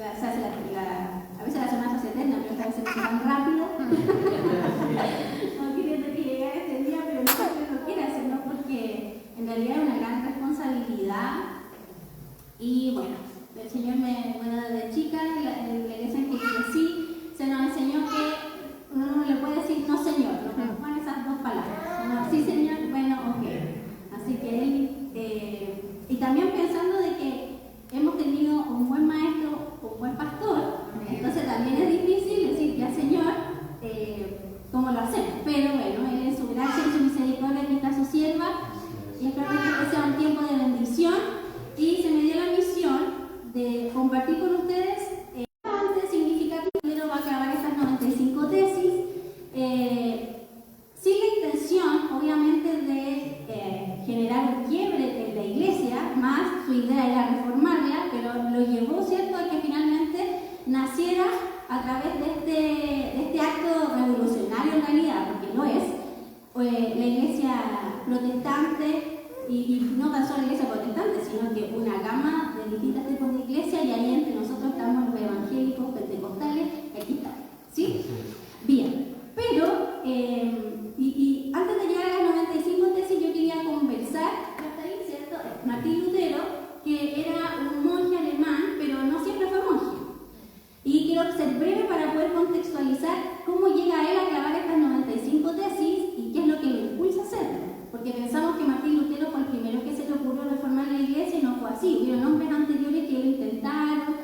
a veces la semana se hace eterna, pero esta vez se hace tan rápido. No queriendo que llegara este día, pero no porque lo quiera, sino porque en realidad es una gran responsabilidad. Y bueno, el Señor desde chica, en la iglesia en que crecí, se nos enseñó que uno no le puede decir no Señor, no preocupan esas dos palabras. No, sí Señor, bueno, ok. Así que y también pensando de que hemos tenido un buen maestro, un buen pastor, entonces también es difícil decir ya Señor, cómo lo hacemos. Pero bueno, Él en su gracia y su misericordia aquí está su sierva, y espero que sea un tiempo de bendición. Y se me dio la misión de compartir con ustedes bastante significativo. Primero va a acabar estas 95 tesis, sin la intención, obviamente, de generar un quiebre en la iglesia, más su idea era reformarla, pero lo llevó, ¿cierto?, a que finalmente naciera a través de este acto revolucionario en realidad, porque lo es, la iglesia protestante. Y no tan solo la iglesia protestante, sino que una gama de distintos tipos de iglesias, y ahí entre nosotros estamos los evangélicos, pentecostales, aquí estamos, ¿sí? Bien, pero, y antes de llegar a las 95 tesis, yo quería conversar, hasta ahí, ¿cierto? Martín Lutero, que era un monje alemán, pero no siempre fue monje. Y quiero ser breve para poder contextualizar cómo llega él a clavar estas 95 tesis y qué es lo que le impulsa a hacerlo. Porque pensamos que Martín Lutero fue el primero que se le ocurrió reformar la iglesia, y no fue así. Hubieron hombres anteriores que lo intentaron,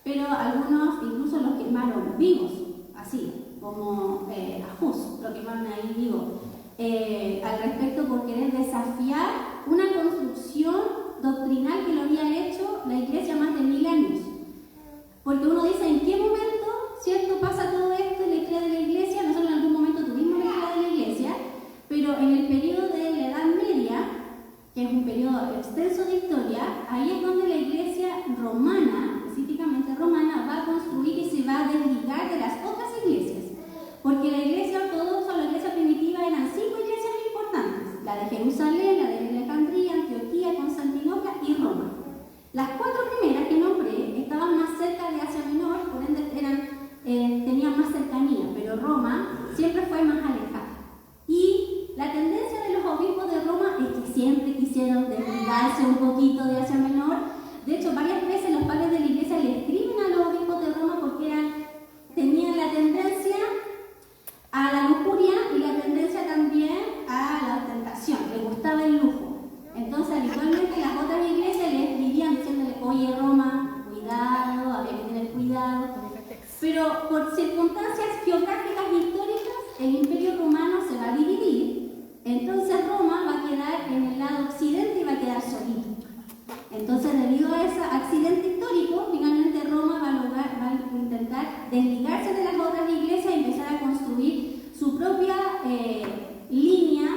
pero algunos incluso los quemaron vivos, así, como a Hus, lo quemaron ahí vivo, al respecto por querer desafiar una construcción doctrinal que lo había hecho la iglesia más de 1000 años. Porque uno dice, ¿en qué momento, cierto, pasa todo esto en la historia de la iglesia? Nosotros en algún momento tuvimos la historia de la iglesia, pero en el periodo de la Edad Media, que es un periodo extenso de historia, ahí es donde la iglesia romana, específicamente romana, va a construir y se va a desligar de las otras iglesias. Porque la iglesia ortodoxa o la iglesia primitiva eran 5 iglesias muy importantes: la de Jerusalén, la de Alejandría, Antioquía, Constantinopla y Roma. Las 4 primeras que nombré estaban más cerca de Asia Menor, por ende tenían más cercanía, pero Roma siempre fue más alejada. Y la tendencia de los obispos de Roma es que siempre quisieron desligarse un poquito de Asia Menor. De hecho, varias veces los padres de la iglesia le escriben a los obispos de Roma porque tenían la tendencia a la lujuria y la tendencia también a la ostentación, les gustaba el lujo. Entonces, habitualmente las otras iglesias les escribían diciéndole, oye Roma, cuidado, había que tener cuidado. Pero por circunstancias geográficas e históricas, el imperio romano se va a dividir, entonces Roma va a quedar en el lado occidente y va a quedar solito. Entonces, debido a ese accidente histórico, finalmente Roma va a intentar desligarse de las otras iglesias y empezar a construir su propia línea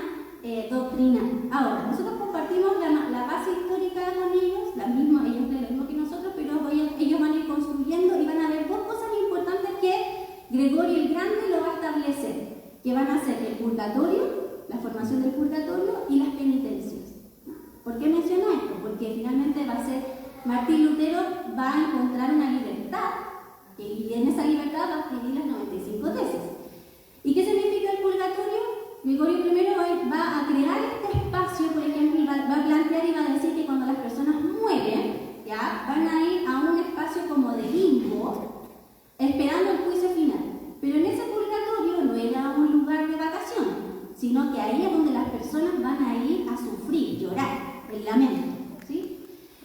doctrinal. Ahora, nosotros compartimos la base histórica con ellos, ellos creen lo mismo que nosotros, pero ellos van a ir construyendo y van a ver 2 cosas importantes que Gregorio el Grande lo va a establecer, que van a ser el purgatorio, la formación del purgatorio y las penitencias. ¿Por qué menciono esto? Porque finalmente va a ser, Martín Lutero va a encontrar una libertad, y en esa libertad va a escribir las 95 tesis. ¿Y qué significa el purgatorio? Gregorio I va a crear este espacio, por ejemplo, y va a plantear y va a decir que cuando las personas mueren, ya, van a ir a un espacio como de limbo, esperando el juicio final. Pero en ese purgatorio no era un lugar de vacación, sino que ahí es donde las personas van a ir a sufrir, llorar, el lamento, ¿sí?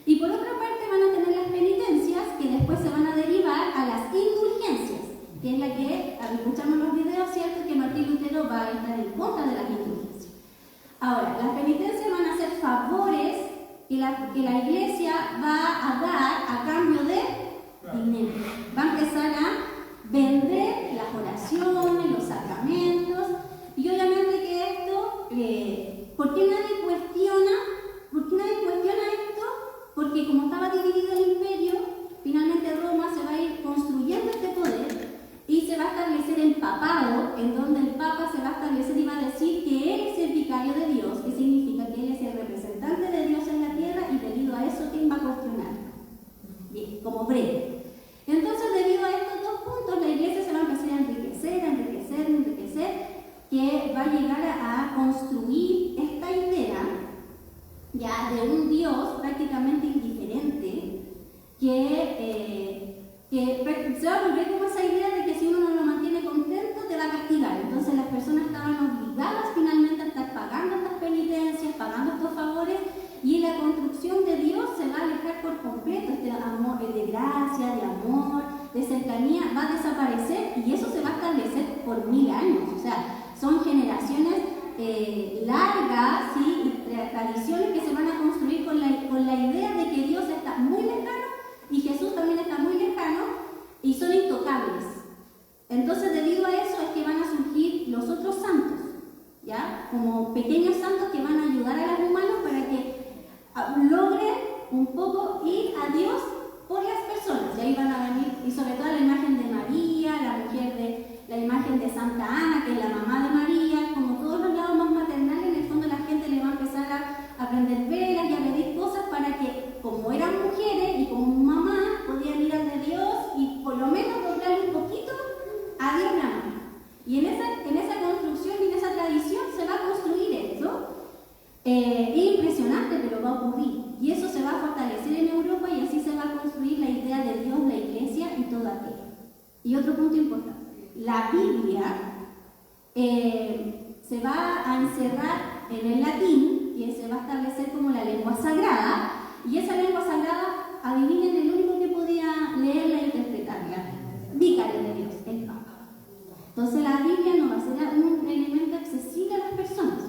Y por otra parte van a tener las penitencias, que después se van a derivar a las indulgencias, que es la que, al escuchamos los videos, cierto que Martín Lutero va a estar en contra de las indulgencias. Ahora, las penitencias van a ser favores que la iglesia va a dar a cambio de dinero. Va a empezar a vender las oraciones, los sacramentos, y obviamente que esto, ¿por qué nadie cuestiona esto? Porque como estaba dividido el imperio, finalmente Roma se va a ir construyendo este poder y se va a establecer el papado, en donde el papa se va a establecer y va a decir que él es el vicario de Dios, que significa que él es el representante de Dios en la tierra, y debido a eso, ¿quién va a cuestionar? Bien, como breve. Entonces, debido a estos dos puntos, la iglesia se va a empezar a enriquecer, que va a llegar a construir esta idea ya de un Dios prácticamente indiferente, que se va a volver como esa idea de que si uno no lo mantiene contento, te va a castigar. Entonces las personas estaban obligadas finalmente a estar pagando estas penitencias, pagando estos favores, y la construcción de Dios se va a alejar por completo. Este amor de gracia, de amor, de cercanía, va a desaparecer, y eso se va a establecer por 1000 años. O sea, son generaciones largas, ¿sí? Y tradiciones que se van a construir con la idea de que Dios está muy lejano y Jesús también está muy lejano, y son intocables. Entonces, debido a eso es que van a surgir los otros santos, ¿ya? Como pequeños santos que van a ayudar a los humanos para que logren un poco ir a Dios por las personas. Y ahí van a venir, y sobre todo la imagen de María, la imagen de Santa Ana, que es la mamá de María, como todos los lados más maternales. En el fondo la gente le va a empezar a prender velas y a pedir cosas para que, como eran mujeres y como mamá, podían ir al de Dios y por lo menos tocarle un poquito a Dios la mano. Y en esa construcción y en esa tradición se va a construir esto. Es impresionante, pero va a ocurrir. Y eso se va a fortalecer en Europa, y así se va a construir la idea de Dios, la iglesia y todo aquello. Y otro punto importante. La Biblia se va a encerrar en el latín, que se va a establecer como la lengua sagrada, y esa lengua sagrada, adivinen el único que podía leerla e interpretarla: vicario de Dios, el Papa. Entonces la Biblia no va a ser un elemento accesible a las personas,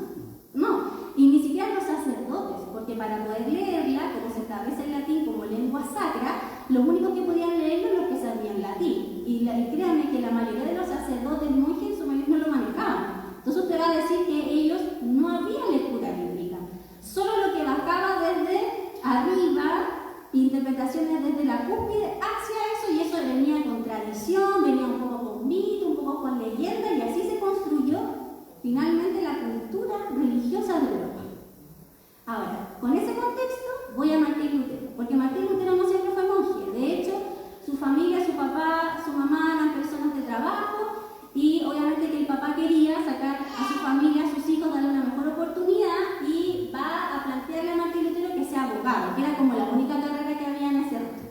no, y ni siquiera los sacerdotes, porque para poder leerla, como se establece el latín como lengua sacra, los únicos que podían leerlo eran los que sabían latín. Y créanme que la mayoría de los sacerdotes monjes en su mayoría no lo manejaban. Entonces usted va a decir que ellos no había lectura bíblica, solo lo que bajaba desde arriba, interpretaciones desde la cúspide hacia eso, y eso venía con tradición, venía un poco con mito, un poco con leyenda, y así se construyó finalmente la cultura religiosa de Europa. Ahora, con ese contexto voy a Martín Lutero, porque Martín Lutero no siempre fue monje. De hecho, su familia, su papá, su mamá eran personas de trabajo, y obviamente que el papá quería sacar a su familia, a sus hijos, darle una mejor oportunidad, y va a plantearle a Martín Lutero que sea abogado, que era como la única carrera que había en ese rato.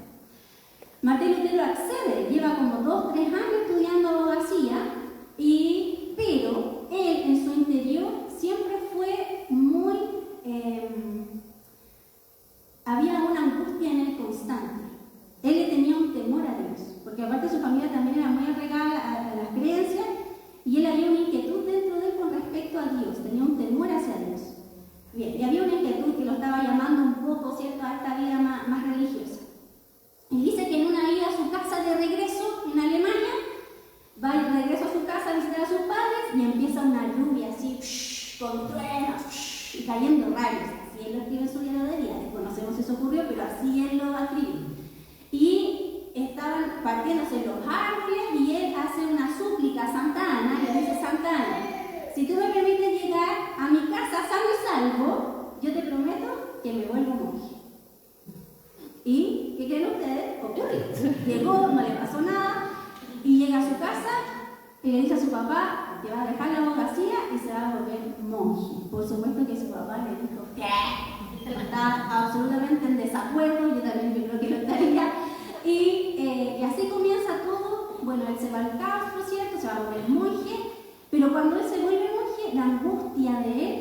Martín Lutero accede, lleva como 2-3 años estudiando abogacía, pero él en su interior siempre fue muy... había una angustia en él constante. Él le tenía un temor a Dios, porque aparte su familia también era muy arraigada a las creencias, y él había una inquietud dentro de él con respecto a Dios, tenía un temor hacia Dios. Bien, y había una inquietud que lo estaba llamando un poco, ¿cierto?, a esta vida más religiosa. Y dice que en una ida a su casa de regreso en Alemania, va de regreso a su casa a visitar a sus padres, y empieza una lluvia así, con truenos, y cayendo rayos. Así él lo escribe en su diario de vida. Desconocemos si eso ocurrió, pero así él lo escribió. Y estaban partiéndose los árboles, y él hace una súplica a Santa Ana, y le dice: Santa Ana, si tú me permites llegar a mi casa sano y salvo, yo te prometo que me vuelvo monje. ¿Y qué creen ustedes? Ocurrió. Llegó, no le pasó nada, y llega a su casa y le dice a su papá que va a dejar la abogacía y se va a volver monje. Por supuesto que su papá le dijo que está absolutamente en desacuerdo, yo creo que lo estaría, y así comienza todo. Bueno, él se va al claustro, ¿cierto? Se va a volver monje, pero cuando él se vuelve monje, la angustia de él,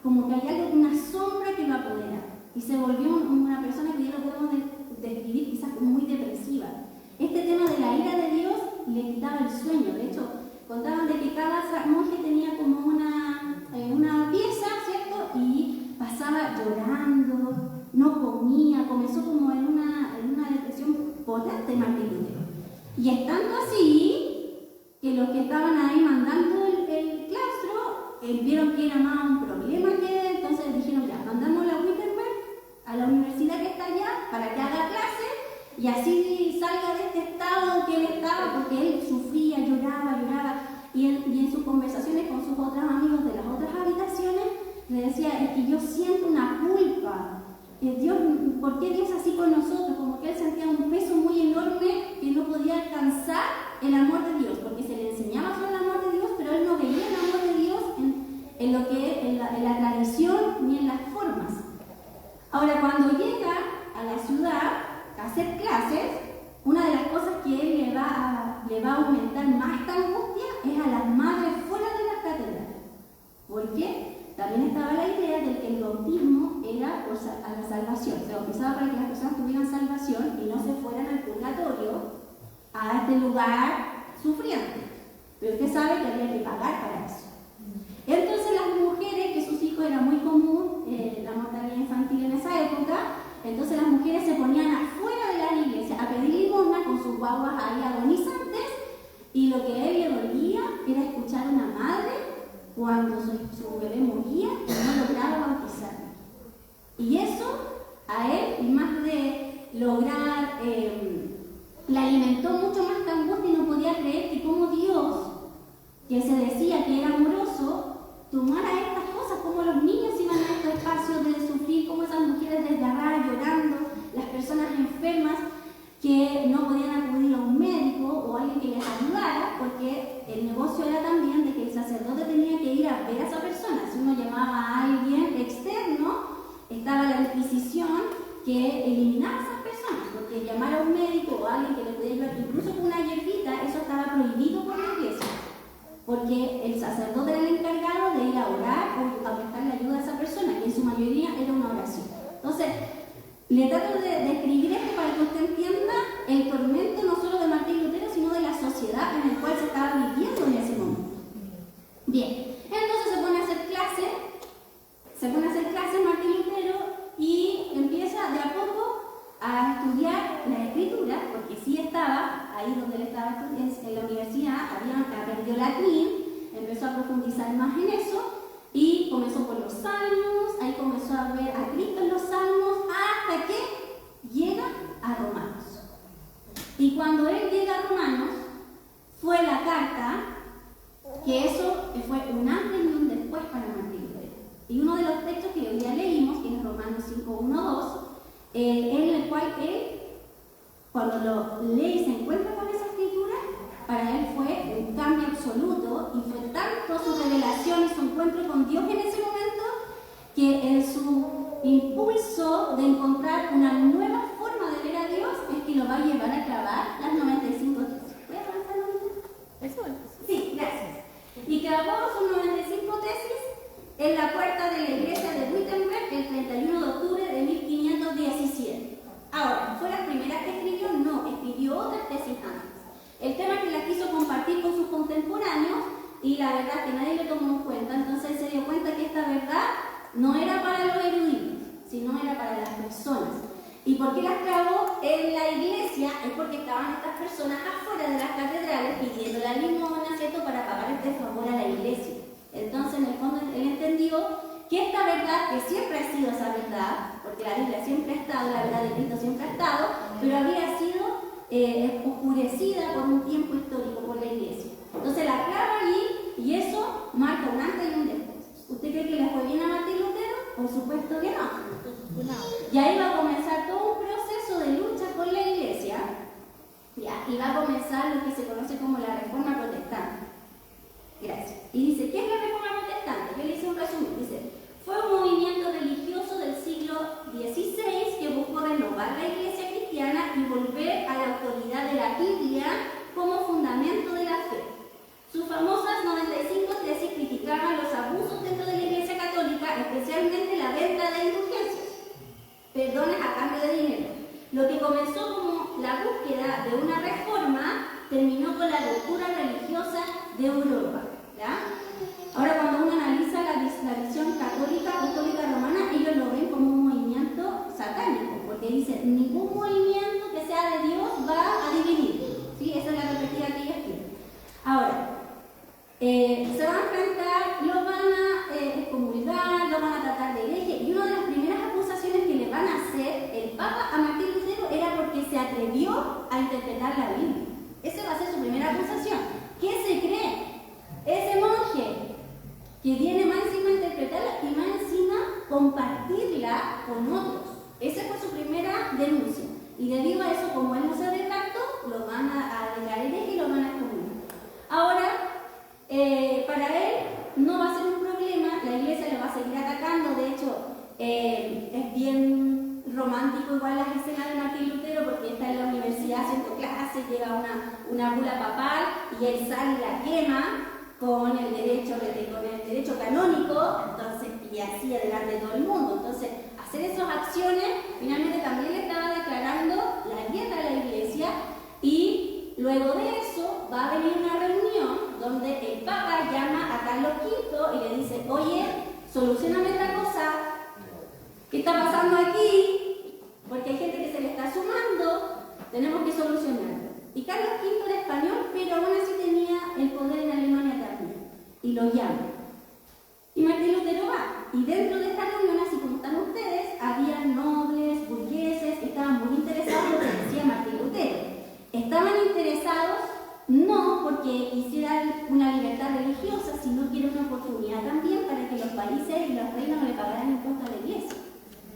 como que hay algo, una sombra que lo apodera, y se volvió una persona que ya lo podemos describir quizás como muy depresiva. Este tema de la ira de Dios le quitaba el sueño. De hecho, contaban de que cada monje tenía como una pieza, ¿cierto? Y pasaba llorando, no comía, comenzó como en una depresión potente Martín Lutero. Y estando así, que los que estaban ahí mandando el claustro vieron que era más un problema que él, entonces dijeron: ya, mandamos a Wittenberg, a la universidad que está allá, para que haga clase, y así salga de este estado en que él estaba, porque él sufría, lloraba, y en sus conversaciones con sus otros amigos de las otras habitaciones, le decía: es que yo siento una culpa, Dios, ¿por qué Dios así con nosotros? Como que él sentía un peso muy enorme que no podía clases, una de las cosas que él le va a aumentar más esta angustia es a las madres fuera de las catedrales. ¿Por qué? También estaba la idea de que el bautismo era a la salvación. Se bautizaba para que las personas tuvieran salvación y no se fueran al purgatorio, a este lugar sufriente. Pero usted sabe que había que pagar para eso. Entonces las mujeres, que sus hijos era muy común, la mortalidad infantil en esa época, entonces las mujeres se ponían afuera de la iglesia a pedir limosna con sus guaguas ahí agonizantes, y lo que a él le dolía era escuchar a una madre cuando su bebé moría y no lograba bautizar. Y eso a él, y más de lograr, le alimentó mucho más que angustia, y no podía creer que como Dios, que se decía que era amoroso, tomara estas cosas, como los niños iban a estos espacios de sufrir, como esas mujeres desgarradas llorando, las personas enfermas que no podían acudir a un médico o alguien que les ayudara, porque el negocio era también de que el sacerdote tenía que ir a ver a esa persona. Si uno llamaba a alguien externo, estaba la Inquisición que eliminaba a esas personas, porque llamar a un médico o a alguien que le podía ayudar, incluso con una hierbita, eso estaba prohibido por la iglesia, porque el sacerdote era el encargado de ir a orar o a prestarle ayuda a esa persona, que en su mayoría era una oración. Entonces, le trato de describir esto para que usted entienda el tormento no solo de Martín Lutero, sino de la sociedad en la cual se estaba viviendo en ese momento. Bien, entonces se pone a hacer clases Martín Lutero y empieza de a poco a estudiar la escritura, porque sí estaba ahí donde él estaba en la universidad, aprendió latín, empezó a profundizar más en eso y comenzó por los salmos, ahí comenzó a ver a Cristo en los salmos, hasta que llega a Romanos. Y cuando él llega a Romanos, fue la carta que eso fue un antes y un después para Martín Lutero. Y uno de los textos que hoy día leímos, que es Romanos 5:1-2, en el cual él, cuando lo lee y se encuentra con esa escritura, para él fue un cambio absoluto, y fue tanto su revelación y su encuentro con Dios en ese momento, que en su impulso de encontrar una nueva forma de ver a Dios es que lo va a llevar a clavar las 95 tesis. ¿Voy a avanzar un momento? ¿Eso? Sí, gracias. Y clavó sus 95 tesis en la puerta de la iglesia de Wittenberg el 31 de octubre de 1517. Ahora, ¿fue las primeras que escribió? No, escribió otras tesis antes. El tema es que las quiso compartir con sus contemporáneos y la verdad que nadie lo tomó en cuenta, entonces él se dio cuenta que esta verdad no era para los eruditos, sino era para las personas. ¿Y por qué las clavó en la iglesia? Es porque estaban estas personas afuera de las catedrales pidiendo la limosna, ¿cierto?, para pagar este favor a la iglesia. Entonces, en el fondo, él entendió que esta verdad, que siempre ha sido esa verdad, porque la Biblia siempre ha estado, la verdad de Cristo siempre ha estado, pero había sido oscurecida por un tiempo histórico por la iglesia. Entonces la clava allí, y eso marca un antes y un después. ¿Usted cree que le fue bien a Martín Lutero? Por supuesto que no. Y ahí va a comenzar todo un proceso de lucha con la iglesia, y va a comenzar lo que se conoce como la Reforma Protestante. Gracias. Y dice, ¿qué es la Reforma Protestante? Yo le hice un resumen. Dice, fue un movimiento religioso del siglo XVI que buscó renovar la iglesia cristiana y volver a la autoridad de la Biblia como fundamento de la fe. Sus famosas 95 tesis criticaban los abusos dentro de la iglesia católica, especialmente la venta de indulgencias, perdones a cambio de dinero. Lo que comenzó como la búsqueda de una reforma terminó con la ruptura religiosa de Europa. ¿Ya? Ahora, cuando uno analiza la visión católica, apostólica romana, ellos lo ven como un movimiento satánico, porque dicen, ningún movimiento que sea de Dios va a dividir. ¿Sí? Esa es la perspectiva que ellos tienen. Ahora, se van a enfrentar, lo van a excomulgar, lo van a tratar de hereje, y una de las primeras acusaciones que le van a hacer el Papa a Martín Lutero era porque se atrevió a interpretar la Biblia. Esa va a ser su primera acusación. ¿Qué se cree? Ese monje que viene más encima a interpretarla y más encima compartirla con otros. Esa fue su primera denuncia. Y debido a eso, como él no se retractó, lo van a declarar hereje y lo van a excomulgar. Ahora, para él no va a ser un problema, la iglesia lo va a seguir atacando. De hecho, es bien romántico igual las escenas de Martín Lutero, porque está en la casarse, llega una bula papal y él sale y la quema con el derecho canónico, entonces, y así delante de todo el mundo. Entonces, hacer esas acciones finalmente también le estaba declarando la guerra a la iglesia, y luego de eso va a venir una reunión donde el Papa llama a Carlos V y le dice: oye, solucioname esta cosa, ¿qué está pasando aquí? Porque hay gente que se le está sumando, tenemos que solucionarlo. Y Carlos V era español, pero aún así tenía el poder en Alemania también, y lo llama. Y Martín Lutero va, y dentro de esta reunión, así como están ustedes, había nobles, burgueses, que estaban muy interesados en lo que decía Martín Lutero. Estaban interesados no porque hicieran una libertad religiosa, sino que era una oportunidad también para que los países y los reinos le pagaran en contra de la iglesia,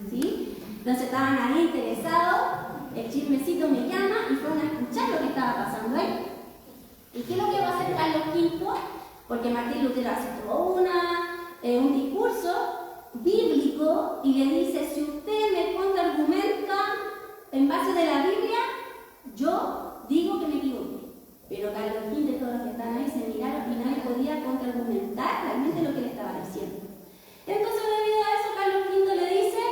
¿sí? Entonces estaban ahí interesados, el chismecito me llama y fueron a escuchar lo que estaba pasando ahí. ¿Y qué es lo que va a hacer Carlos V? Porque Martín Lutero hace todo un discurso bíblico y le dice: si usted me contraargumenta en base de la Biblia, yo digo que me equivoqué. Pero Carlos V y todos los que están ahí se miraron y nadie podía contraargumentar realmente lo que le estaba diciendo. Entonces, debido a eso, Carlos V le dice: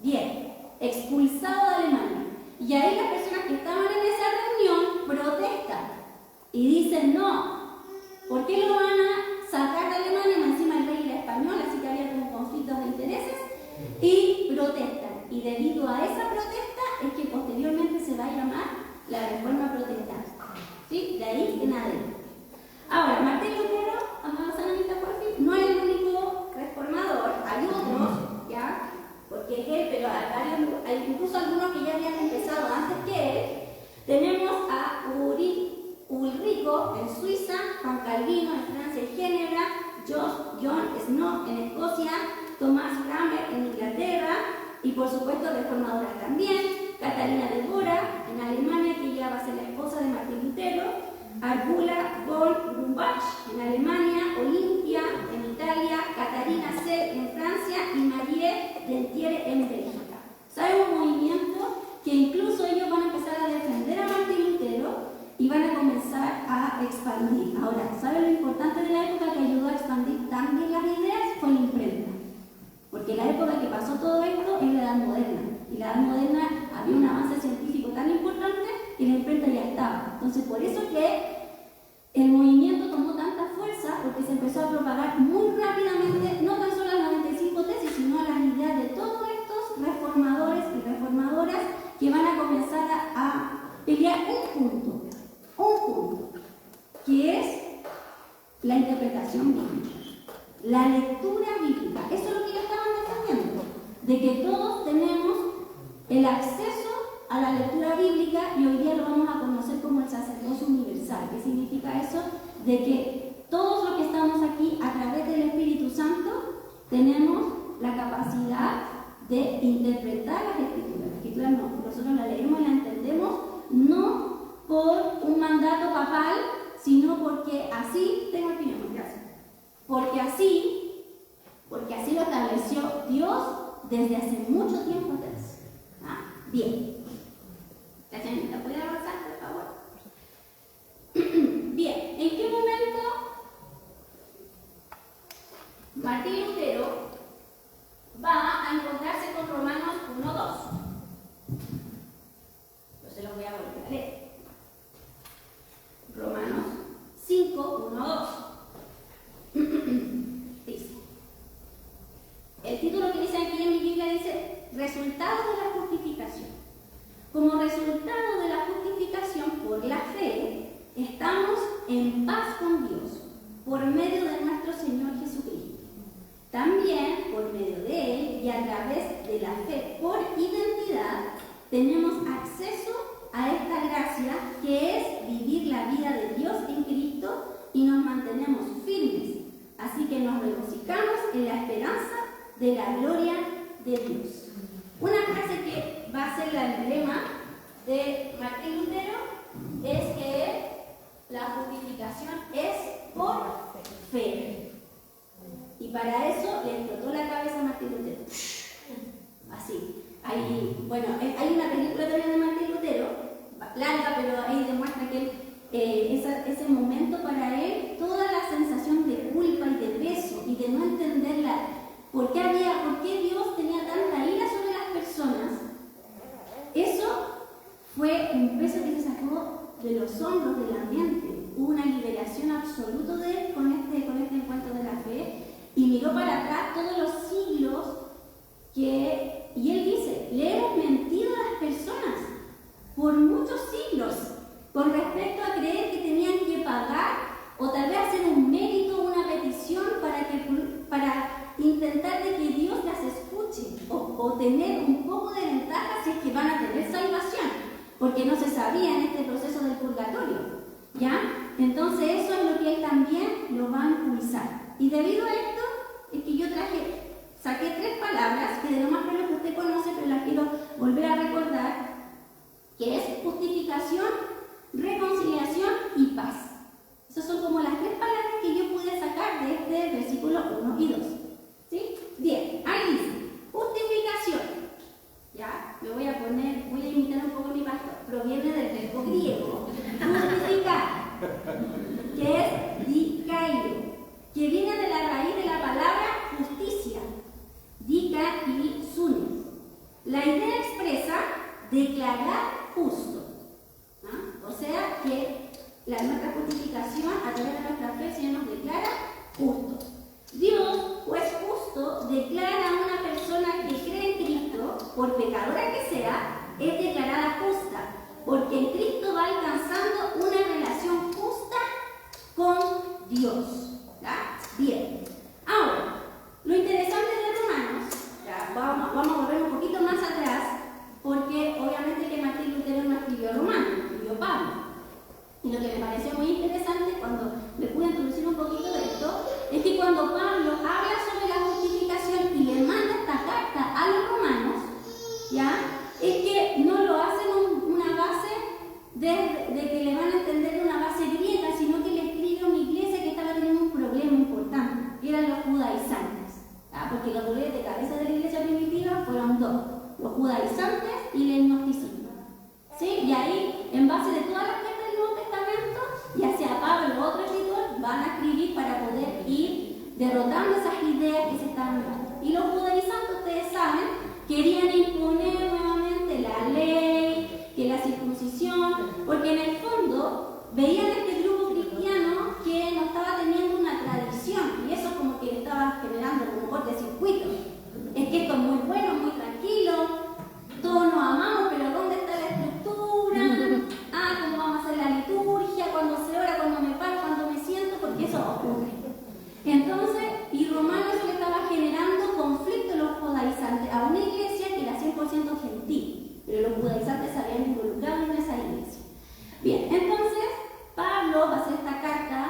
bien, expulsado de Alemania. Y ahí las personas que estaban en esa reunión protestan y dicen: no, ¿por qué lo van a sacar de Alemania? Encima el rey era español, así que había como conflictos de intereses, y protestan. Y debido a esa protesta es que posteriormente se va a llamar la Reforma Protestante, ¿sí? De ahí en adelante. Ahora, Martín Lutero, no es el único reformador, hay otros, ¿ya? Porque es él, pero hay incluso algunos que ya habían empezado antes que él. Tenemos a Ulrico en Suiza, Juan Calvino en Francia y Ginebra, John Snow en Escocia, Tomás Cranmer en Inglaterra, y por supuesto reformadoras también, Catalina de Bora en Alemania, que ya va a ser la esposa de Martín Lutero, Arbula Grumbach en Alemania, Olimpia en Italia, Catarina C en Francia y Marie Dentiere en Bélgica. ¿Sabe? Un movimiento que incluso ellos van a empezar a defender a Martín Lutero y van a comenzar a expandir. Ahora, ¿sabe lo importante de la época que ayudó a expandir también las ideas? Fue la imprenta. Porque la época que pasó todo esto es la Edad Moderna. Y la Edad Moderna había un avance científico tan importante que la imprenta ya estaba. Entonces, por eso que el movimiento tomó tanta fuerza, porque se empezó a propagar muy rápidamente, no tan solo las 95 tesis, sino a las ideas de todos estos reformadores y reformadoras que van a comenzar a pelear un punto, que es la interpretación bíblica, la lectura bíblica. Eso es lo que ellos estaban defendiendo, de que todos tenemos el acceso a la lectura bíblica, y hoy día lo vamos a conocer como el sacerdocio universal. ¿Qué significa eso? De que todos los que estamos aquí, a través del Espíritu Santo, tenemos la capacidad de interpretar las Escrituras. Las Escrituras no, nosotros las leemos y las entendemos no por un mandato papal, sino porque así, tengo el opinión, gracias, porque así lo estableció Dios desde hace mucho tiempo atrás. Bien. La señorita, ¿puede avanzar, por favor? Bien, ¿en qué momento Martín Lutero va a encontrarse con Romanos 1:2? Yo se los voy a volver a leer. Romanos 5:1-2. Dice, el título que dice aquí en mi Biblia dice: resultados de la justificación. Como resultado de la justificación por la fe, estamos en paz con Dios por medio de nuestro Señor Jesucristo. También por medio de Él y a través de la fe por identidad, tenemos acceso a esta gracia, que es vivir la vida de Dios en Cristo, y nos mantenemos firmes. Así que nos regocijamos en la esperanza de la gloria de Dios. Una frase que va a ser la emblema de Martín Lutero es que la justificación es por fe. Y para eso le explotó la cabeza a Martín Lutero. Así. Hay una película también de Martín Lutero, larga, pero ese momento para él, toda la sensación de culpa y de peso y de no entender por qué Dios tenía tanta ira sobre las personas, eso fue un peso que se sacó de los hombros, de la mente. Hubo una liberación absoluta de él con este encuentro de la fe, y miró para atrás todos los siglos y él dice, le hemos mentido a las personas por muchos siglos con respecto a creer que tenían que pagar o tal vez hacer un mérito o una petición para intentar de que Dios las escuche o tener un poco de ventaja si es que van a tener salvación, porque no se sabía en este proceso del purgatorio, ¿ya? Entonces eso es lo que él también lo va a impulsar. Y debido a esto es que yo saqué 3 palabras que de lo más claro que usted conoce, pero las quiero volver a recordar, que es justificación, reconciliación y paz. Esas son como las 3 palabras que yo pude sacar de este versículo 1 y 2. ¿Sí? Bien, ahí dice, justificación. Ya, me voy a imitar un poco a mi pastor. Proviene del verbo griego, justificar, que es dikaio, que viene de la raíz de la palabra justicia, dika y sunes. La idea expresa declarar justo. ¿No? O sea que nuestra justificación, a través de nuestra fe, el Señor nos declara justo. Dios, pues justo, declara a una persona que cree en Cristo, por pecadora que sea, es declarada justa, porque en Cristo va alcanzando una relación justa con Dios. ¿Ya? Bien. Ahora, lo interesante de Romanos, ya, vamos a volver un poquito más atrás, porque obviamente que Martín Lutero no escribió Romanos, escribió Pablo. Y lo que me pareció muy interesante cuando me pude introducir un poquito de esto, es que cuando Pablo habla sobre la justificación y le manda esta carta a los romanos, ¿ya? Es que no lo hace en una base de que le van a entender de una base griega, sino que le escribe a una iglesia que estaba teniendo un problema importante, que eran los judaizantes, ¿ya? Porque los dolores de cabeza de la iglesia primitiva fueron 2, los judaizantes y el gnosticismo. ¿Sí? Y ahí, en base de todas las cartas del Nuevo Testamento, ya sea Pablo o otro escritor, van a escribir para poder ir derrotando esas ideas que se estaban dando. Y los judaizantes, ustedes saben, querían imponer nuevamente la ley, que la circuncisión, porque en el fondo veían este grupo cristiano que no estaba teniendo una tradición, y eso como que le estaba generando como un cortocircuito. Es que esto es muy bueno, muy tranquilo, todos nos amamos, pero ¿dónde está la estructura? ¿Cómo vamos a hacer la liturgia? ¿Cuándo se ora? ¿Cuándo me paro? ¿Cuándo me siento? Porque eso ocurre. Entonces, y Romanos le estaba generando conflicto a los judaizantes, a una iglesia que era 100% gentil, pero los judaizantes se habían involucrado en esa iglesia. Bien, entonces, Pablo va a hacer esta carta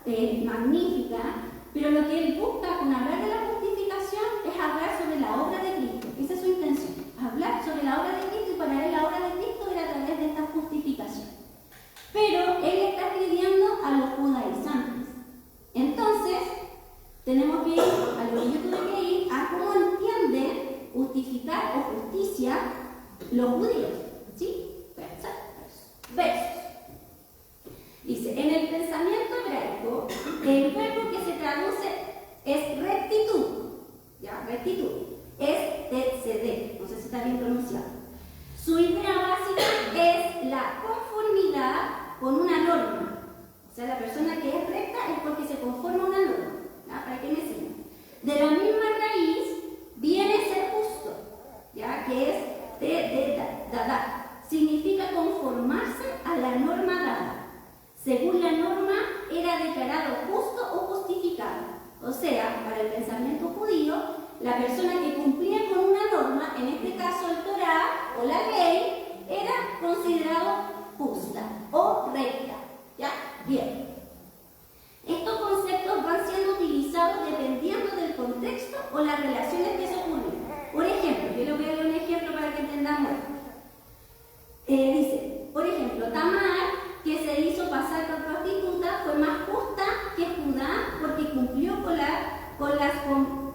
magnífica, pero lo que él busca con hablar de la justificación es hablar sobre la obra de Cristo. Esa es su intención, hablar sobre la obra de Cristo, y para él la obra de Cristo era a través de esta justificación. Pero él está escribiendo a los judaizantes. Entonces, tenemos que ir a lo que yo tuve que ir, a cómo entienden justificar o justicia los judíos. ¿Sí? Versos. Dice, en el pensamiento hebraico, el verbo que se traduce es rectitud. ¿Ya? Rectitud. Es tetzedek. No sé si está bien pronunciado. Su idea básica es la conformidad con una norma. O sea, la persona que es recta es porque se conforma a una norma. ¿Ya? Para que me sigan. De la misma raíz viene ser justo, ¿ya? Que es dada. Significa conformarse a la norma dada. Según la norma, era declarado justo o justificado. O sea, para el pensamiento judío, la persona que cumplía con una norma, en este caso el Torá o la ley, era considerado justa o recta. ¿Ya? Bien. Estos conceptos van siendo utilizados dependiendo del contexto o las relaciones que se ocurren. Por ejemplo, yo les voy a dar un ejemplo para que entendamos esto. Dice, por ejemplo, Tamar, que se hizo pasar por prostituta, fue más justa que Judá porque cumplió con las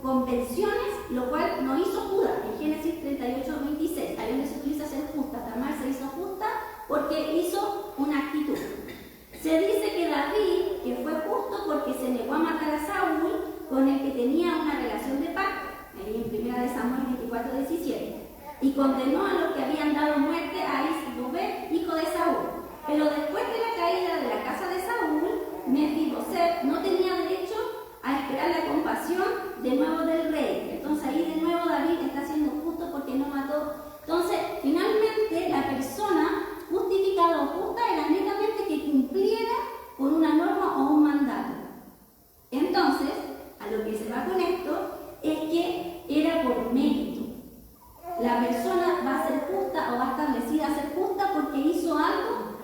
convenciones, lo cual no hizo Judá. En Génesis 38:26, ahí donde se utiliza ser justa. Tamar se hizo justa porque hizo una actitud. tenía una relación de pacto, ahí en 1 Samuel 24:17, y condenó a los que habían dado muerte a Isbobet, hijo de Saúl. Pero después de la caída de la casa de Saúl, Mefiboset no tenía derecho a esperar la compasión de nuevo del rey. Entonces ahí de nuevo David está siendo justo porque no mató. Entonces, finalmente la persona justificada o justa era netamente que cumpliera con una norma o un mandato. Entonces, a lo que se va con esto es que era por mérito. La persona va a ser justa o va establecida a ser justa porque hizo algo,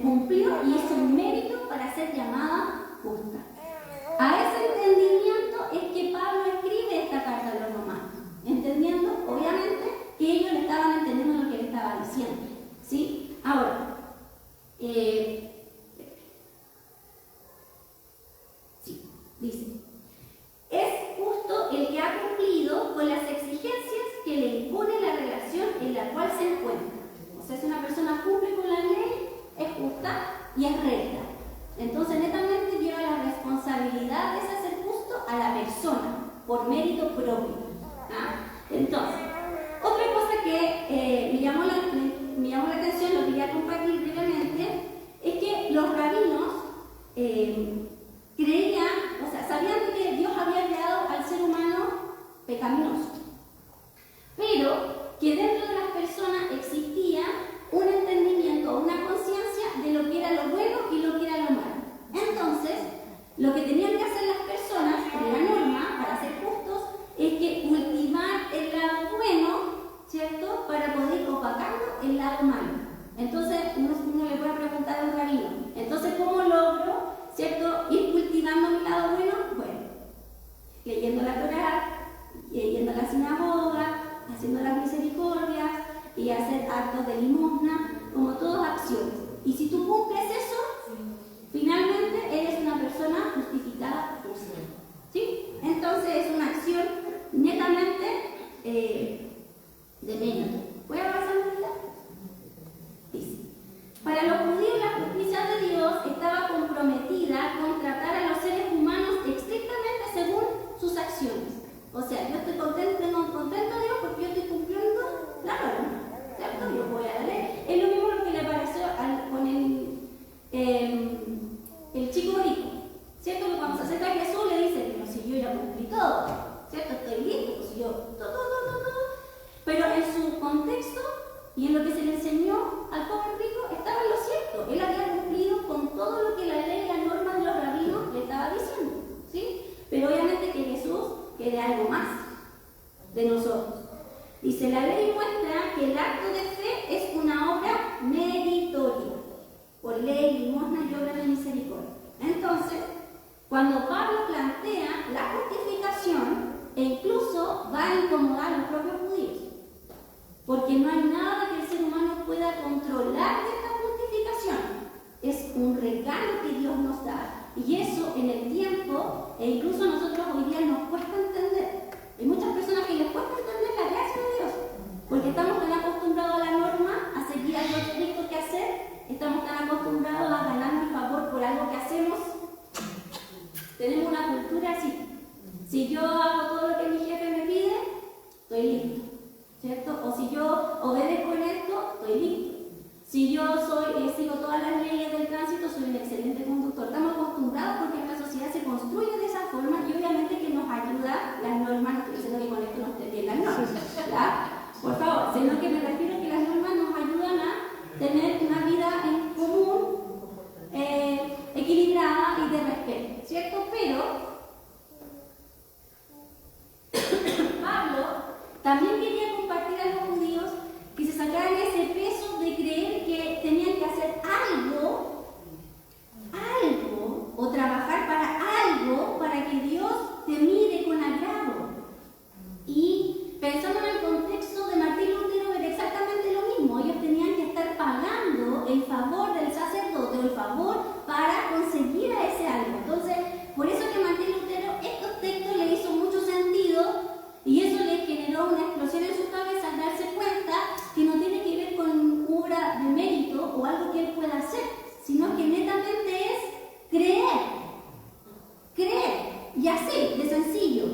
cumplió y hizo un mérito para ser llamada justa. A ese entendimiento es que Pablo escribe esta carta a los romanos, entendiendo, obviamente, que ellos le estaban entendiendo lo que le estaba diciendo. ¿Sí? Ahora, dice, es justo el que ha cumplido con las exigencias que le impone la relación en la cual se encuentra. O sea, si una persona cumple con la ley, es justa y es recta. Entonces, netamente lleva la responsabilidad de ese ser justo a la persona, por mérito propio. ¿Ah? Entonces, otra cosa que me llamó la atención, lo quería compartir brevemente, es que los rabinos creían, o sea, sabían que Dios había creado al ser humano pecaminoso, pero que dentro de las personas existía un entendimiento, una conciencia de lo que era lo bueno y lo que era lo malo. Entonces, lo que tenían que hacer las personas, por la norma, para ser justos, es que cultivar el lado bueno, ¿cierto?, para poder ir opacando el lado malo. Entonces, uno le puede preguntar a un rabino, entonces, ¿cómo logro, ¿cierto?, ir cultivando mi lado bueno? Bueno, leyendo la Torá, yendo a la sinagoga, haciendo las misericordias y hacer actos de limosna, como todas acciones. Y si tú cumples eso, finalmente eres una persona justificada por sí. ¿Sí? Entonces es una acción netamente de mérito. ¿Voy a pasar ya? Dice, para los judíos la justicia de Dios estaba comprometida con tratar a los seres humanos estrictamente según sus acciones. O sea, yo estoy contento a Dios porque yo estoy cumpliendo la norma, ¿cierto? Yo voy a la ley. Es lo mismo que le pareció con el chico rico, ¿cierto? Que cuando se acerca a Jesús le dice, pero si yo ya cumplí todo, ¿cierto? Estoy listo, pues yo, todo. Pero en su contexto y en lo que se le enseñó al joven rico estaba en lo cierto. Él había cumplido con todo lo que la ley y la norma de los rabinos le estaba diciendo, ¿sí? Pero obviamente que Jesús quiere algo más de nosotros. Dice, la ley muestra que el acto de fe es una obra meritoria, por ley, limosna y obra de misericordia. Entonces, cuando Pablo plantea la justificación, e incluso va a incomodar a los propios judíos, porque no hay nada que el ser humano pueda controlar de esta justificación. Es un regalo que Dios nos da. Y eso en el tiempo, e incluso a nosotros hoy día nos cuesta entender. Hay muchas personas que les cuesta entender la gracia de Dios, porque estamos tan acostumbrados a la norma, a seguir algo estricto que hacer, estamos tan acostumbrados a ganar el favor por algo que hacemos. Tenemos una cultura así. Si yo hago todo lo que mi jefe me pide, estoy listo, ¿cierto? O si yo obedezco en esto, estoy listo. Si yo sigo todas las leyes del tránsito, soy un excelente conductor. Estamos acostumbrados porque nuestra sociedad se construye de esa forma y obviamente que nos ayuda las normas, no estoy diciendo que con esto no esté bien las normas, ¿verdad? Por favor, sino que me refiero a que las normas nos ayudan a tener una vida en común, equilibrada y de respeto, ¿cierto? Pero Pablo también quería compartir a los judíos que se sacaran ese peso de creer que tenían que hacer algo o trabajar para algo para que Dios te mire con agrado. Y pensando en el contexto de Martín Lutero era exactamente lo mismo. Ellos tenían que estar pagando el favor del sacerdote o el favor para conseguir a ese algo. Entonces, por eso que Martín Lutero estos textos le hizo mucho sentido y eso le generó una explosión en su cabeza al darse cuenta que no tiene que ver con obra de mérito o algo que él pueda hacer, sino que netamente es creer. Y así, de sencillo.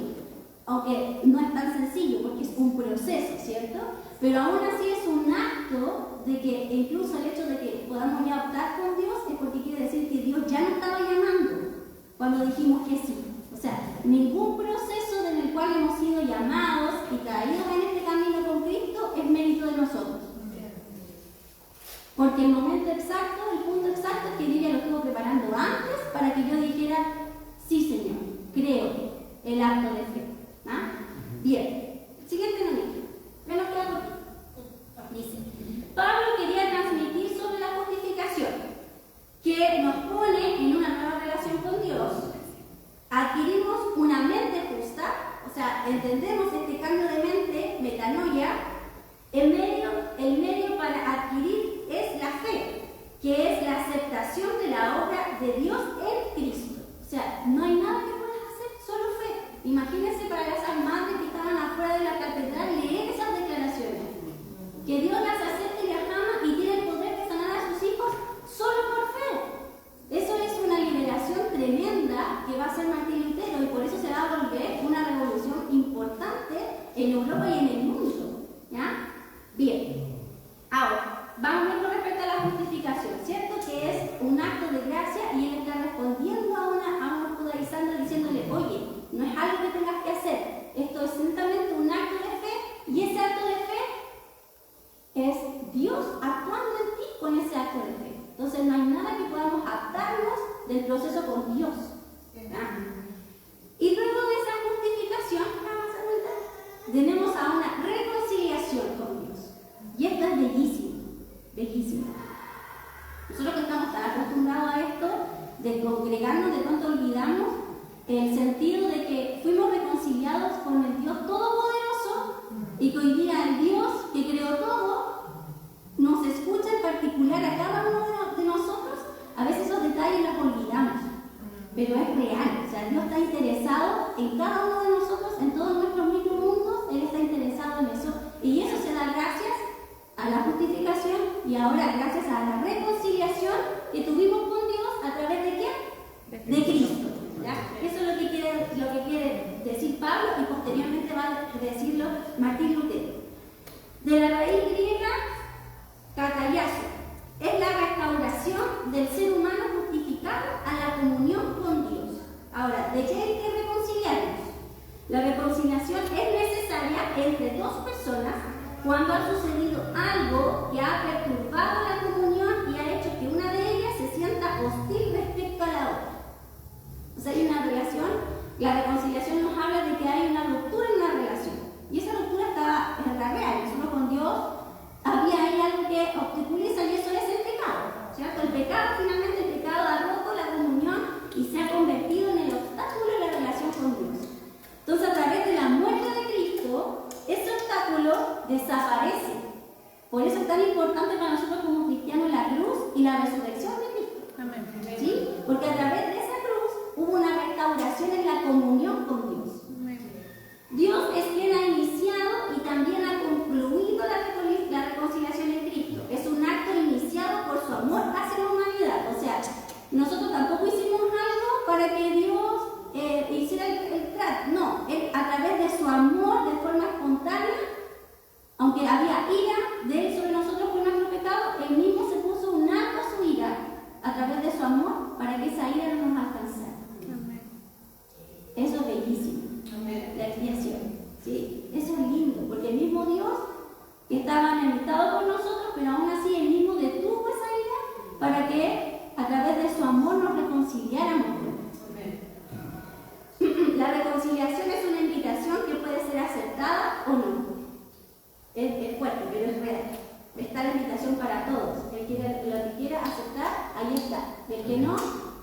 pero aún así es un acto de que incluso el hecho de que podamos ya optar con Dios es porque quiere decir que Dios ya nos estaba llamando cuando dijimos que sí. O sea, ningún proceso en el cual hemos sido llamados y traídos en este camino con Cristo es mérito de nosotros. Porque el momento exacto, el punto exacto es que Dios ya lo estuvo preparando antes para que yo dijera, sí Señor, creo el acto de fe. ¿Ah? Bien, siguiente noticia. Menos queda poquito. Dice, Pablo quería transmitir sobre la justificación, que nos pone en una nueva relación con Dios. Adquirimos una mente justa, o sea, entendemos este cambio de mente, metanoia. El medio para adquirir es la fe, que es la aceptación de la obra de Dios en Cristo. O sea, no hay nada que puedas hacer, solo fe. Imagínense para esas madres que estaban afuera de la catedral leer esas declaraciones. Que Dios las acepte y las ama y tiene el poder de sanar a sus hijos solo por fe. Eso es una liberación tremenda que va a hacer Martín Lutero y por eso se va a volver una revolución importante en Europa y en el mundo. ¿Ya? Bien. Ahora, vamos a ver con respecto a la justificación, ¿cierto? Que es un acto de gracia y él está respondiendo a unos judaizantes diciéndole, oye, no es algo que tengas que hacer, esto es simplemente un acto de fe y ese acto de fe es Dios actuando en ti con ese acto de fe. Entonces no hay nada que podamos adaptarnos del proceso con Dios. ¿Verdad? Y luego de esa justificación, tenemos a una reconciliación con Dios. Y esto es bellísimo, bellísimo. Nosotros que estamos tan acostumbrados a esto, de congregarnos, de pronto olvidamos el sentido de que fuimos reconciliados con el Dios Todopoderoso y que hoy día el Dios que creó todo nos escucha en particular a cada uno de nosotros. A veces esos detalles los olvidamos, pero es real. O sea, Dios está interesado en cada uno de nosotros, en todos nuestros micromundos. Él está interesado en eso y eso se da gracias a la justificación y ahora gracias a la reconciliación que tuvimos con Dios a través de quién? De Cristo. ¿Ya? Eso es lo que quiere decir Pablo y posteriormente va a decirlo Martín Lutero. De la raíz griega, katayazo, es la restauración del ser humano justificado a la comunión con Dios. Ahora, ¿de qué hay que reconciliarnos? La reconciliación es necesaria entre dos personas cuando ha sucedido algo que ha perturbado la comunión y ha hecho que una de ellas se sienta hostil respecto a la otra. O sea, hay una relación, la reconciliación nos habla de que hay una ruptura en la relación. Y esa ruptura está real. Nosotros con Dios había ahí algo que obstaculiza y eso es el pecado. ¿Cierto? El pecado, finalmente el pecado ha roto la comunión y se ha convertido en el obstáculo de la relación con Dios. Entonces, a través de la muerte de Cristo, ese obstáculo desaparece. Por eso es tan importante para nosotros como cristianos la cruz y la resurrección de Cristo. Amén. ¿Sí? Porque a través de esa cruz hubo una restauración en la comunión con Dios. Amén. Dios es quien ha iniciado y también ha concluido la reconciliación en Cristo. Es un acto iniciado por su amor hacia la humanidad. O sea, nosotros tampoco hicimos algo para que Dios hiciera el trato. No, Él a través de su amor, de forma espontánea, aunque había ira de Él sobre nosotros por nuestro pecado, Él mismo se puso un alto a su ira a través de su amor para que esa ira no nos alcanzara. Amén. Eso es bellísimo. Amén. La expiación. ¿Sí? Eso es lindo, porque el mismo Dios que estaba enemistado por nosotros, pero aún así Él mismo detuvo esa ira para que a través de su amor nos reconciliáramos con Él. La reconciliación es una invitación que puede ser aceptada o no. Es fuerte, pero es real. Está la invitación para todos. El que lo quiera aceptar, ahí está. El que no,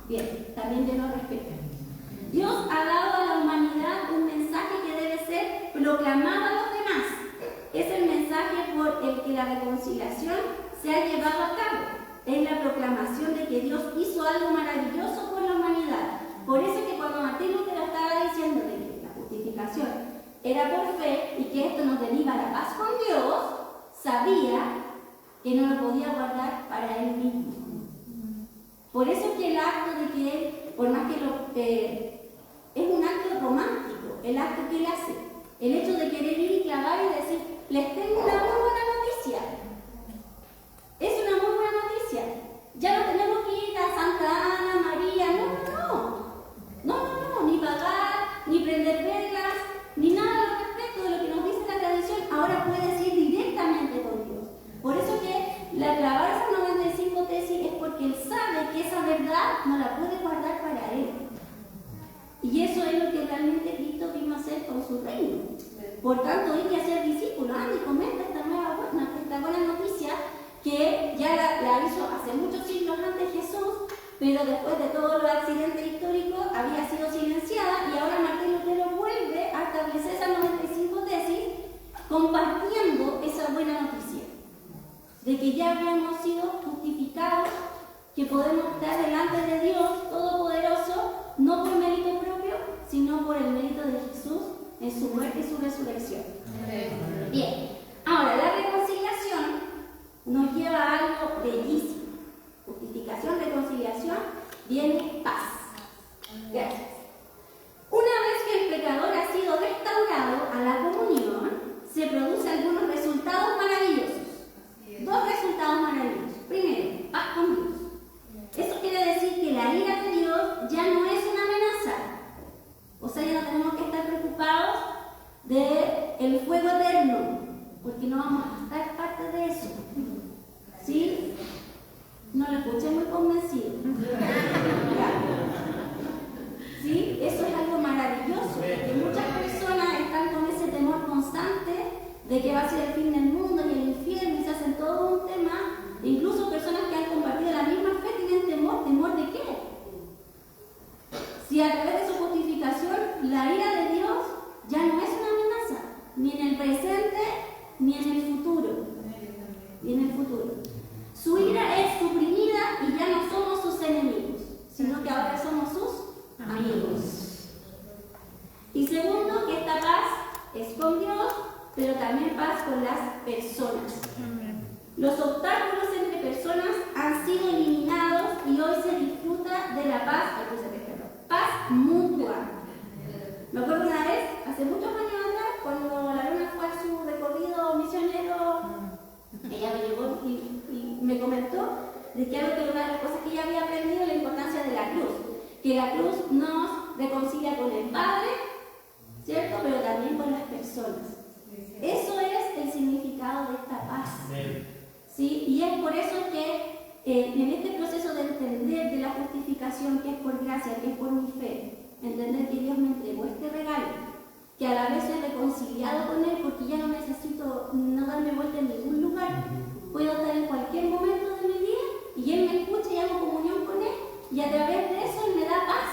bien, también Dios lo respeta. Dios ha dado a la humanidad un mensaje que debe ser proclamado a los demás. Es el mensaje por el que la reconciliación se ha llevado a cabo. Es la proclamación de que Dios hizo algo maravilloso por la humanidad. Por eso que cuando Martín Lutero estaba diciendo de que la justificación era por fe y que esto nos deriva a la paz con Dios, sabía que no lo podía guardar para él mismo. Por eso que el acto de que él, por más que es un acto romántico, el acto que él hace, el hecho de querer ir y clavar y decir, les tengo una muy buena noticia. Es una muy buena noticia. Ya no tenemos que ir a Santa Ana, María, no, ni pagar, ni prender velas, ni nada al respecto de lo que nos dice la tradición. Ahora puedes ir directamente con Dios. Por eso que la clavar esas 95 tesis es porque Él sabe que esa verdad no la puede guardar para Él. Y eso es lo que realmente Cristo vino a hacer con su reino. Por tanto, hay que hacer discípulos. Y comenta esta buena noticia que ya la hizo hace muchos siglos antes Jesús, pero después de todos los accidentes históricos había sido silenciada, y ahora Martín Lutero vuelve a establecer esas 95 tesis compartiendo esa buena noticia de que ya habíamos sido justificados, que podemos estar delante de Dios Todopoderoso, no por mérito propio, sino por el mérito de Jesús en su muerte y su resurrección. Bien, ahora la reconciliación nos lleva a algo bellísimo. Justificación, reconciliación, viene paz. Gracias. Una vez que el pecador ha sido restaurado a la comunión, se producen algunos resultados maravillosos. Dos resultados maravillosos. Primero, paz con Dios. Eso quiere decir que la ira de Dios ya no es una amenaza. O sea, ya no tenemos que estar preocupados del fuego eterno, porque no vamos a estar parte de eso. ¿Sí? No lo escuché muy convencido. ¿Sí? Eso es algo maravilloso, porque muchas personas están con ese temor constante de que va a ser el fin del mundo y el infierno, y se hacen todo un tema. Incluso personas que han compartido la misma fe tienen temor. ¿Temor de qué? Si a través de su justificación la ira de Dios ya no es una amenaza, ni en el presente, ni en el futuro. Ni en el futuro. Su ira es suprimida y ya no somos sus enemigos, sino que ahora somos sus amigos. Y segundo, que esta paz es con Dios, pero también paz con las personas. Los obstáculos entre personas han sido eliminados y hoy se disfruta de la paz mutua. Me acuerdo una vez, hace muchos años atrás, cuando la Luna fue a su recorrido misionero, ella me llegó y me comentó de que algo que una de las cosas que ella había aprendido es la importancia de la cruz, que la cruz nos reconcilia con el Padre, ¿cierto? Pero también con las personas. Eso es el significado de esta paz. ¿Sí? Y es por eso que en este proceso de entender de la justificación, que es por gracia, que es por mi fe, entender que Dios me entregó este regalo, que a la vez he reconciliado con Él, porque ya no necesito no darme vuelta en ningún lugar, puedo estar en cualquier momento de mi vida y Él me escucha y hago comunión con Él, y a través de eso Él me da paz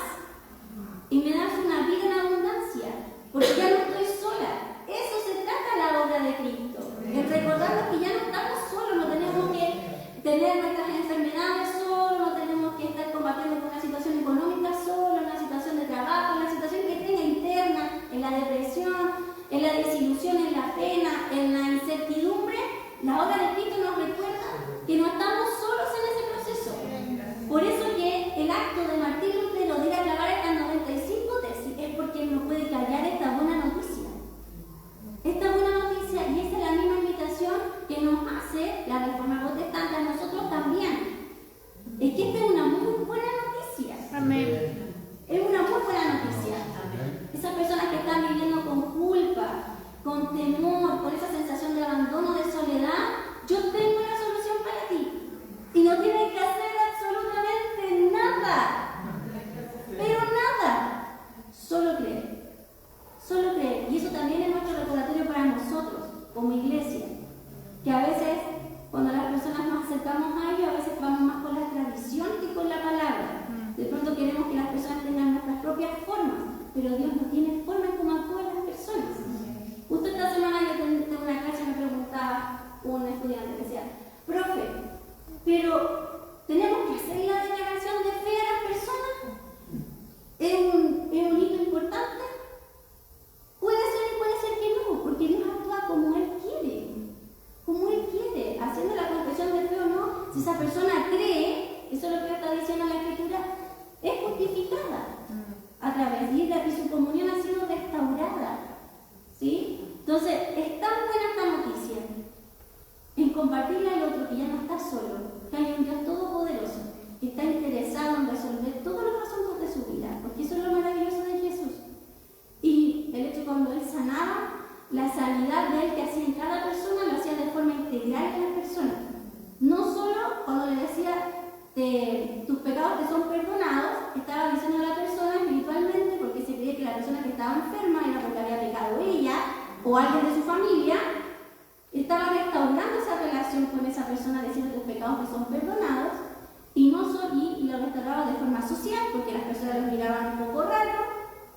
y me da una vida en abundancia, porque ya no estoy sola. Eso se trata la obra de Cristo, en recordarnos que ya no estamos solos, no tenemos que tener nuestras enfermedades solos, no tenemos que estar combatiendo con una situación económica sola, una situación de trabajo, una situación que tenga interna, en la depresión, en la desilusión, en la pena, en la incertidumbre. La obra de Cristo nos recuerda que no estamos solos en ese proceso. Por eso que el acto de Martín Lutero de ir a clavar estas 95 tesis es porque él no puede callar esta buena noticia. Esta buena noticia, y esta es la misma invitación que nos hace la Reforma Protestante a nosotros también. Es que esta es una muy buena noticia. Amén. Es una muy buena noticia. Esas personas que están viviendo con culpa, con temor, con esa sensación de abandono, de soledad, yo tengo una solución para ti. Y no tienes que hacer absolutamente nada. Pero nada. Solo creer. Solo creer. Y eso también es nuestro recordatorio para nosotros, como iglesia. Que a veces, cuando las personas nos acercamos a ello, a veces vamos más con la tradición que con la palabra. De pronto queremos que las personas tengan nuestras propias formas, pero Dios no tiene formas como actúan las personas. Justo esta semana yo tengo una clase y me preguntaba un estudiante que decía, profe, pero ¿tenemos que hacer la declaración de fe a las personas? ¿Es un hito importante? Puede ser que no, porque Dios actúa como Él quiere. Como Él quiere, haciendo la confesión de fe o no, si esa persona cree, eso es lo que está diciendo la Escritura, es justificada a través de ella, y su comunión ha sido restaurada. ¿Sí? Entonces, es tan buena esta noticia compartirle al otro que ya no está solo, que hay un Dios todopoderoso, que está interesado en resolver todos los asuntos de su vida, porque eso es lo maravilloso de Jesús. Y el hecho cuando Él sanaba, la sanidad de Él que hacía en cada persona lo hacía de forma integral en la persona. No solo cuando le decía tus pecados te son perdonados, estaba diciendo a la persona espiritualmente, porque se creía que la persona que estaba enferma era porque había pecado ella o alguien de su familia, estaba restaurando esa relación con esa persona diciendo tus pecados te son perdonados, y no solo, y lo restauraba de forma social, porque las personas lo miraban un poco raro,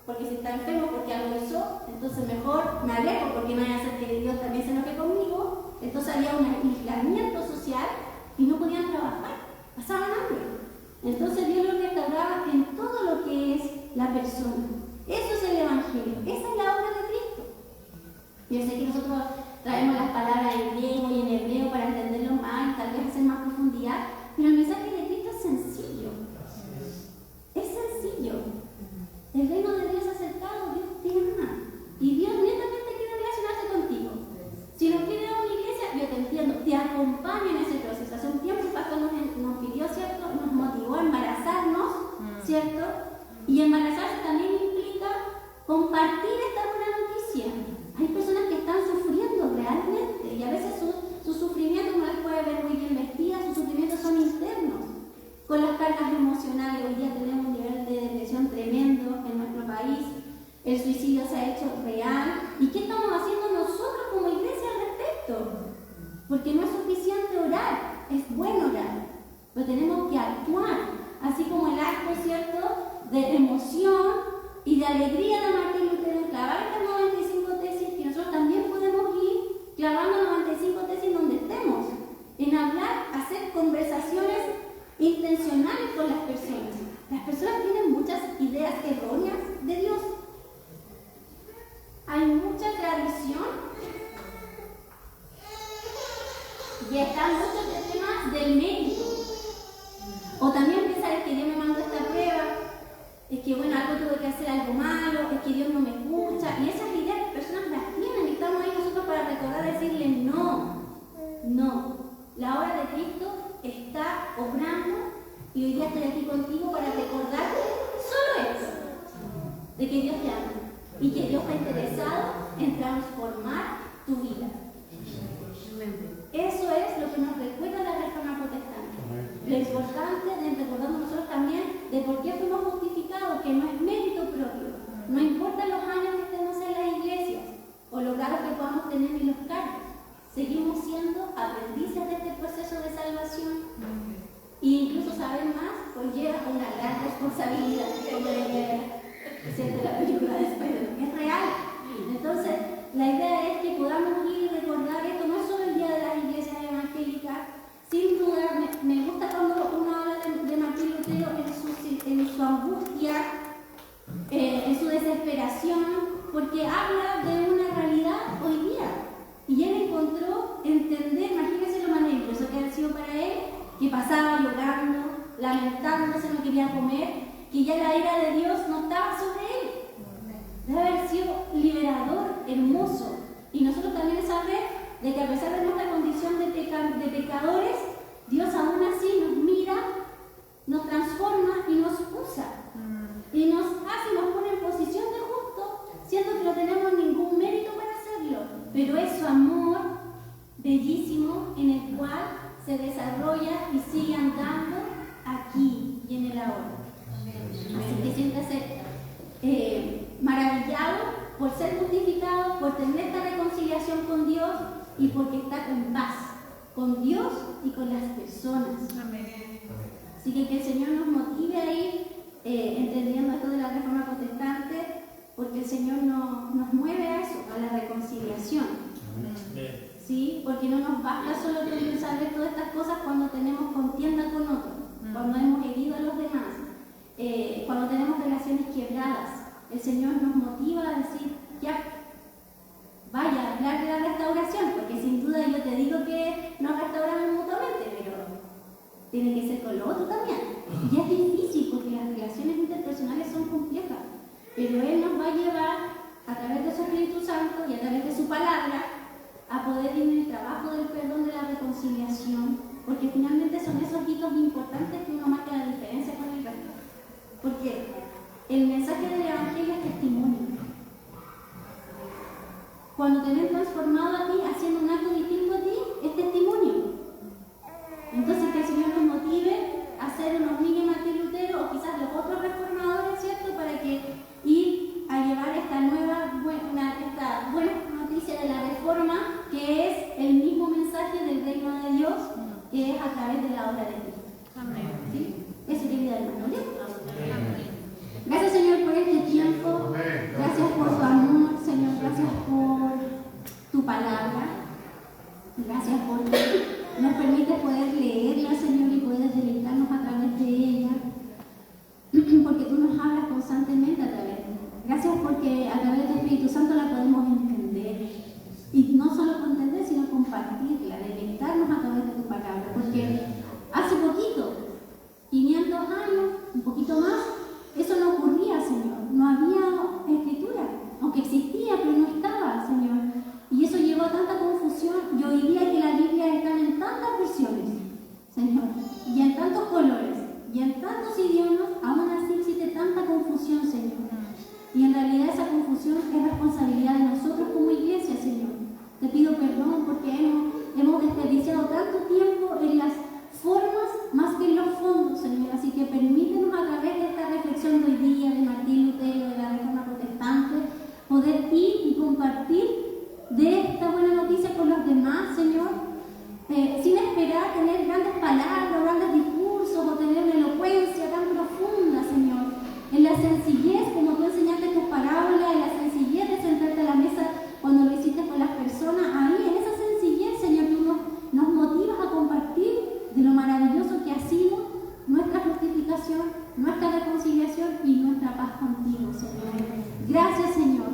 porque si está enfermo, porque algo hizo, entonces mejor me alejo, porque no vaya a ser que Dios también se enoje conmigo. Entonces había un aislamiento social y no podían trabajar, pasaban hambre. Entonces Dios los restauraba en todo lo que es la persona. Eso es el Evangelio, esa es la obra de Cristo. Yo sé que nosotros traemos las palabras en griego y en hebreo para entenderlo más y tal vez hacer más profundidad, pero el mensaje de Cristo es sencillo. Es sencillo. El reino de Dios acercado, Dios te ama. Y Dios netamente quiere relacionarse contigo. Si no quiere ir a una iglesia, yo te entiendo, te acompaño en ese proceso. Hace un tiempo el pastor nos pidió, ¿cierto? Nos motivó a embarazarnos, ¿cierto? Y embarazarse también implica compartir esta buena noticia. Hay personas que están sufriendo realmente y a veces sus sufrimientos no les puede ver muy bien vestidas, sus sufrimientos son internos. Con las cargas emocionales, hoy día tenemos un nivel de depresión tremendo en nuestro país, el suicidio se ha hecho real. ¿Y qué estamos haciendo nosotros como iglesia al respecto? Porque no es suficiente orar, es bueno orar, pero tenemos que actuar, así como el acto, ¿cierto?, de emoción y de alegría de Martín Lutero en clavar estas 95 tesis, que nosotros también podemos ir clavando 95 tesis donde estemos, en hablar, hacer conversaciones intencionales con las personas. Las personas tienen muchas ideas erróneas de Dios. Hay mucha tradición y están muchos temas del mérito. O también pensar que Dios me mandó esta prueba, es que bueno, algo tuve que hacer algo malo, es que Dios no me escucha. Y esas ideas las personas las tienen y estamos ahí nosotros para recordar, decirle no. La obra de Cristo está obrando y hoy día estoy aquí contigo para recordarte solo esto, de que Dios te ama y que Dios está interesado en transformar tu vida. Eso es lo que nos recuerda la Reforma Protestante. Lo importante de recordarnos nosotros también de por qué fuimos justificados, que no es mérito propio. No importa los años que estemos en las iglesias o los grados que podamos tener en los cargos. Seguimos siendo aprendices de este proceso de salvación. E incluso saber más conlleva una gran responsabilidad. Siento la película de Spider-Man, es real. Entonces, la idea es que podamos ir y recordar esto, no es solo el día de las iglesias evangélicas. Sin duda, me gusta cuando uno habla de Martín Lutero en su angustia, en su desesperación, porque habla de una realidad hoy día. Y él encontró entender, imagínense lo maravilloso que ha sido para él, que pasaba llorando, lamentándose, no quería comer, que ya la ira de Dios no estaba sobre él. Debe haber sido liberador, hermoso. Y nosotros también saber de que a pesar de nuestra condición de pecadores, Dios aún así nos mira, nos transforma y nos usa. Y nos hace, nos pone en posición de justo, siendo que no tenemos ningún mérito para hacerlo. Pero es su amor bellísimo en el cual se desarrolla y sigue andando aquí y en el ahora. Así que siéntase maravillado por ser justificado, por tener esta reconciliación con Dios y porque está en paz con Dios y con las personas. Amén. Así que el Señor nos motive a ir entendiendo esto de la Reforma Protestante, porque el Señor nos mueve a eso, a la reconciliación. Amén. ¿Sí? Porque no nos basta solo con saber todas estas cosas cuando tenemos contienda con otros, cuando hemos herido a los demás, cuando tenemos relaciones quebradas. El Señor nos motiva a decir, ya, vaya a hablar de la restauración, porque sin duda yo te digo que nos restauramos mutuamente, pero tiene que ser con lo otro también. Y es difícil porque las relaciones interpersonales son complejas, pero Él nos va a llevar a través de su Espíritu Santo y a través de su palabra a poder ir en el trabajo del perdón, de la reconciliación, porque finalmente son esos hitos importantes que uno marca la diferencia con el resto. Porque el mensaje del Evangelio es testimonio. Cuando te ven transformado a ti, haciendo un acto distinto a ti, es testimonio. Entonces que el Señor nos motive a ser unos Miguel Martín Lutero o quizás los otros reformadores, ¿cierto? Para que ir a llevar esta buena noticia de la reforma, que es el mismo mensaje del reino de Dios, que es a través de la obra de Cristo. Amén. ¿Sí? Eso quería decirlo. Gracias, Señor, por este tiempo. Gracias por tu amor, Señor. Gracias por tu palabra. Gracias porque nos permite poder leerla, Señor, y poder deleitarnos a través de ella. Porque tú nos hablas constantemente a través de ella. Gracias porque a través del Espíritu Santo la podemos entender. Y no solo entender, sino compartirla, deleitarnos a través de tu palabra. Porque hace poquito, 500 años, un poquito más, eso no ocurría, Señor. No había escritura, aunque existía, pero no estaba, Señor. Y eso llevó a tanta confusión. Y hoy día que la Biblia está en tantas versiones, Señor, y en tantos colores, y en tantos idiomas, aún así existe tanta confusión, Señor. Y en realidad esa confusión es responsabilidad de nosotros como iglesia, Señor. Te pido perdón porque hemos desperdiciado tanto tiempo en las formas más que en los fondos, Señor. Así que permítenos a través de esta reflexión de hoy día de Martín Lutero, de la Reforma Protestante, poder ir y compartir de esta buena noticia con los demás, Señor, sin esperar tener grandes palabras, grandes discursos o tener una elocuencia tan profunda, Señor. En la sencillez, como tú enseñaste tus parábolas, en la sencillez de sentarte a la mesa cuando lo hiciste con las personas, ahí en esa sencillez, Señor, tú nos motivas a compartir de lo maravilloso que ha sido nuestra justificación, nuestra reconciliación y nuestra paz contigo, Señor. Gracias, Señor,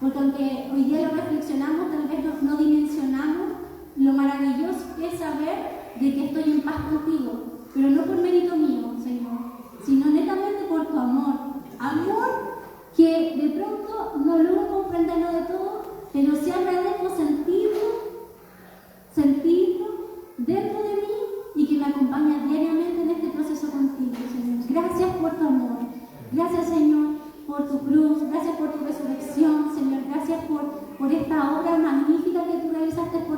porque aunque hoy día lo reflexionamos, tal vez no dimensionamos lo maravilloso que es saber de que estoy en paz contigo, pero no por mérito mío, Señor, sino netamente por tu amor. Amor que de pronto no logro comprenderlo de todo, pero sí agradezco sentirlo dentro de mí y que me acompaña diariamente en este proceso contigo, Señor. Gracias por tu amor. Gracias, Señor, por tu cruz. Gracias por tu resurrección, Señor. Gracias por esta obra magnífica que tú realizaste por